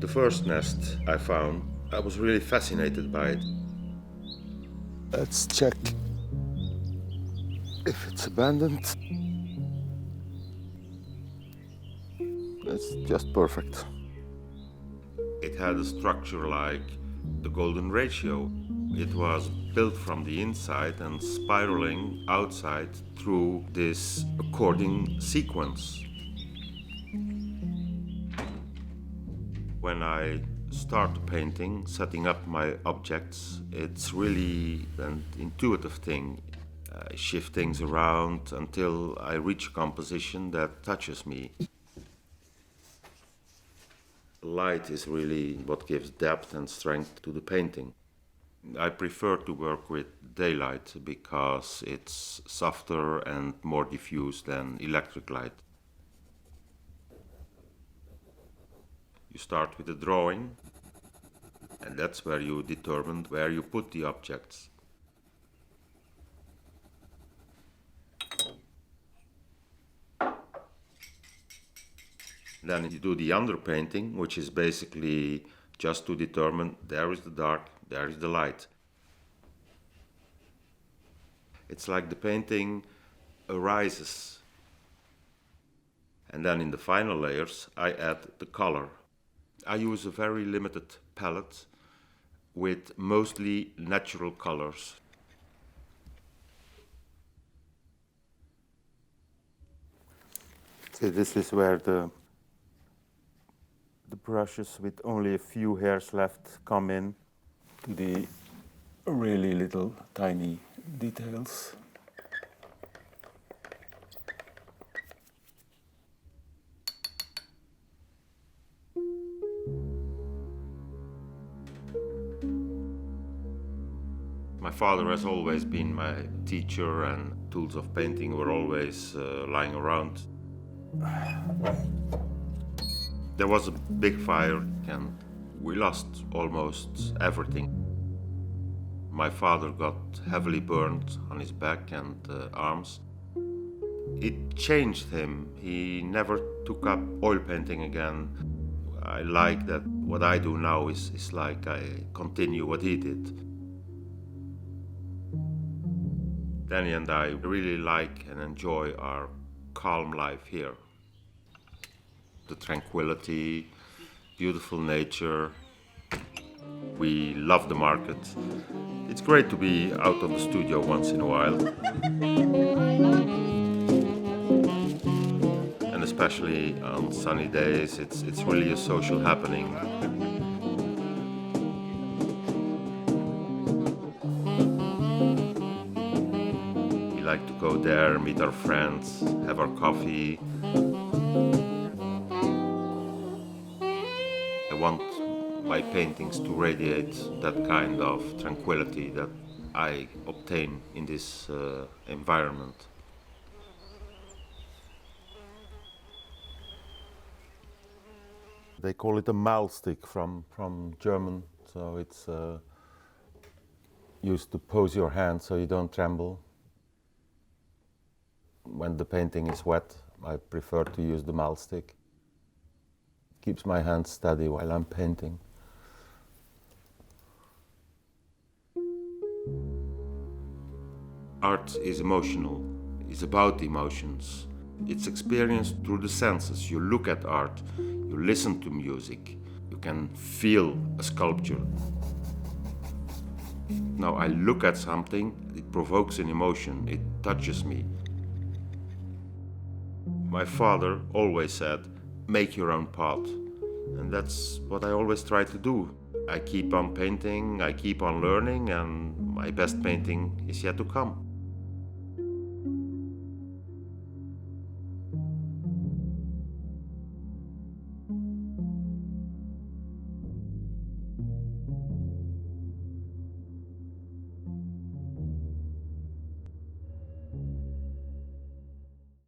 The first nest I found, I was really fascinated by it. Let's check if it's abandoned. It's just perfect. It had a structure like the golden ratio. It was built from the inside and spiraling outside through this according sequence. When I start painting, setting up my objects, it's really an intuitive thing. I shift things around until I reach a composition that touches me. Light is really what gives depth and strength to the painting. I prefer to work with daylight because it's softer and more diffuse than electric light. You start with a drawing, and that's where you determine where you put the objects. Then you do the underpainting, which is basically just to determine there is the dark, there is the light. It's like the painting arises. And then in the final layers, I add the color. I use a very limited palette with mostly natural colors. See, this is where the brushes with only a few hairs left come in to the really little tiny details. My father has always been my teacher, and tools of painting were always lying around. There was a big fire and we lost almost everything. My father got heavily burned on his back and arms. It changed him. He never took up oil painting again. I like that what I do now is like I continue what he did. Danny and I really like and enjoy our calm life here. The tranquility, beautiful nature. We love the market. It's great to be out of the studio once in a while. And especially on sunny days, it's really a social happening. We like to go there, meet our friends, have our coffee. I want my paintings to radiate that kind of tranquility that I obtain in this environment. They call it a Malstick from German, so it's used to pose your hand so you don't tremble. When the painting is wet, I prefer to use the Malstick. Keeps my hand steady while I'm painting. Art is emotional. It's about emotions. It's experienced through the senses. You look at art, you listen to music, you can feel a sculpture. Now I look at something, it provokes an emotion, it touches me. My father always said, make your own path. And that's what I always try to do. I keep on painting, I keep on learning, and my best painting is yet to come.